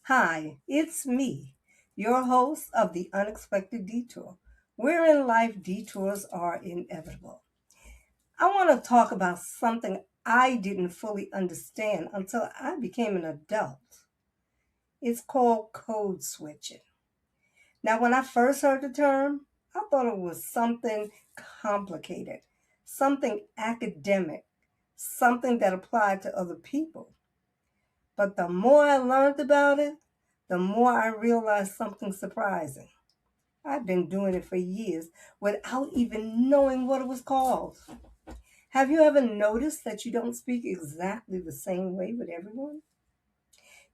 Hi, it's me, your host of the Unexpected Detour. Where in life detours are inevitable. I want to talk about something I didn't fully understand until I became an adult. It's called code switching. Now, when I first heard the term, I thought it was something complicated, something academic, something that applied to other people. But the more I learned about it, the more I realized something surprising. I've been doing it for years without even knowing what it was called. Have you ever noticed that you don't speak exactly the same way with everyone?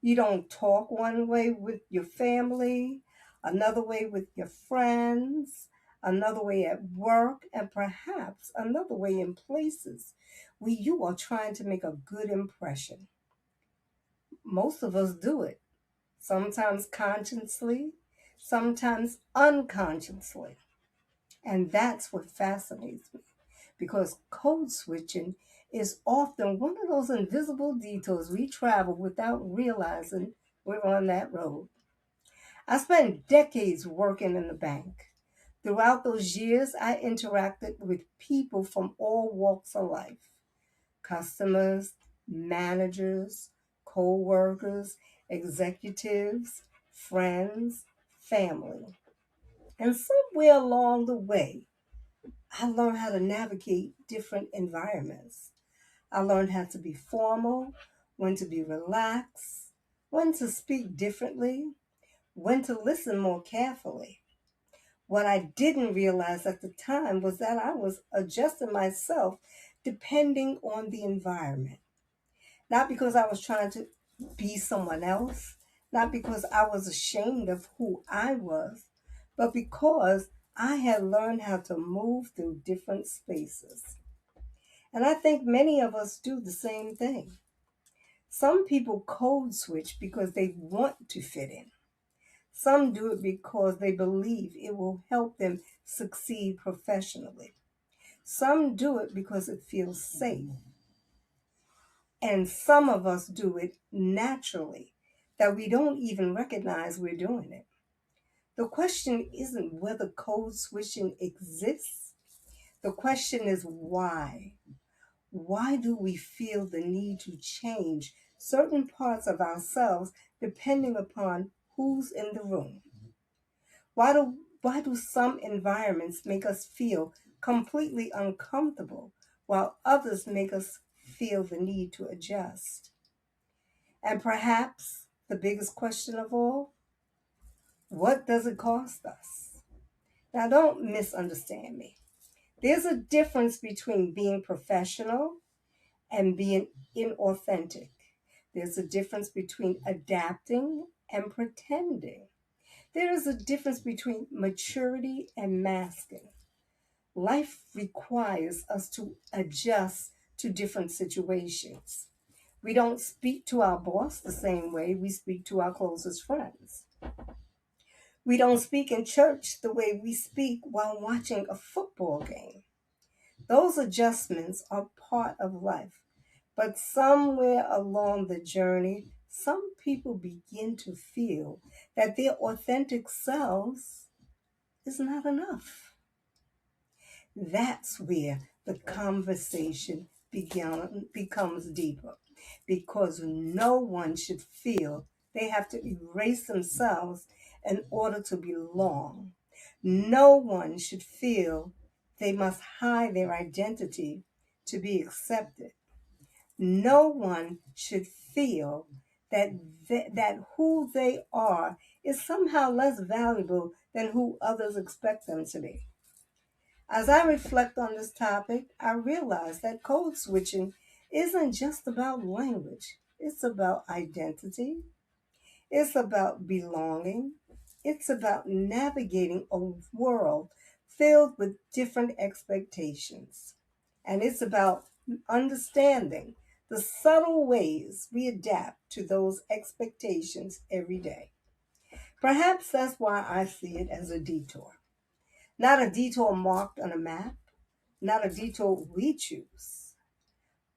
You don't talk one way with your family, another way with your friends, another way at work, and perhaps another way in places where you are trying to make a good impression. Most of us do it, sometimes consciously, sometimes unconsciously. And that's what fascinates me because code switching is often one of those invisible detours we travel without realizing we're on that road. I spent decades working in the bank. Throughout those years, I interacted with people from all walks of life: customers, managers, co workers, executives, friends, family. And somewhere along the way, I learned how to navigate different environments. I learned how to be formal, when to be relaxed, when to speak differently, when to listen more carefully. What I didn't realize at the time was that I was adjusting myself depending on the environment. Not because I was trying to be someone else, not because I was ashamed of who I was, but because I had learned how to move through different spaces. And I think many of us do the same thing. Some people code switch because they want to fit in. Some do it because they believe it will help them succeed professionally. Some do it because it feels safe. And some of us do it naturally, that we don't even recognize we're doing it. The question isn't whether code switching exists. The question is why. Why do we feel the need to change certain parts of ourselves depending upon who's in the room? Why do some environments make us feel completely uncomfortable while others make us feel the need to adjust? And perhaps the biggest question of all, what does it cost us? Now, don't misunderstand me. There's a difference between being professional and being inauthentic. There's a difference between adapting and pretending. There is a difference between maturity and masking. Life requires us to adjust to different situations. We don't speak to our boss the same way we speak to our closest friends. We don't speak in church the way we speak while watching a football game. Those adjustments are part of life. But somewhere along the journey, some people begin to feel that their authentic selves is not enough. That's where the conversation becomes deeper because no one should feel they have to erase themselves in order to belong. No one should feel they must hide their identity to be accepted. No one should feel that that who they are is somehow less valuable than who others expect them to be. As I reflect on this topic, I realize that code switching isn't just about language. It's about identity. It's about belonging. It's about navigating a world filled with different expectations. And it's about understanding the subtle ways we adapt to those expectations every day. Perhaps that's why I see it as a detour. Not a detour marked on a map, not a detour we choose,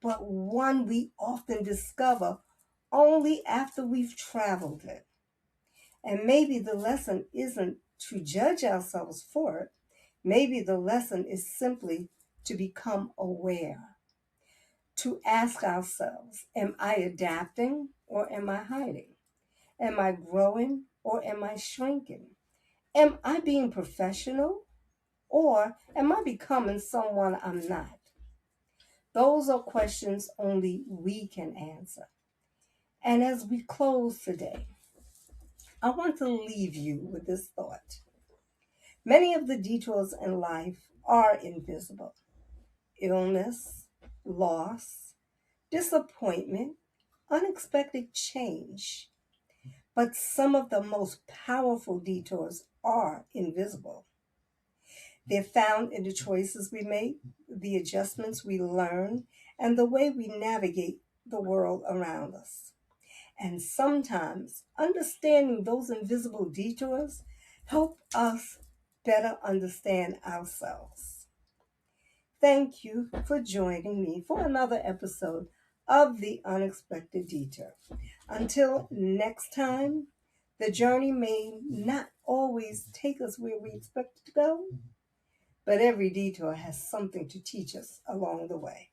but one we often discover only after we've traveled it. And maybe the lesson isn't to judge ourselves for it. Maybe the lesson is simply to become aware, to ask ourselves, am I adapting or am I hiding? Am I growing or am I shrinking? Am I being professional or am I becoming someone I'm not? Those are questions only we can answer. And as we close today, I want to leave you with this thought. Many of the detours in life are invisible: illness, loss, disappointment, unexpected change. But some of the most powerful detours are invisible. They're found in the choices we make, the adjustments we learn, and the way we navigate the world around us. And sometimes understanding those invisible detours help us better understand ourselves. Thank you for joining me for another episode of The Unexpected Detour. Until next time, the journey may not always take us where we expect it to go, but every detour has something to teach us along the way.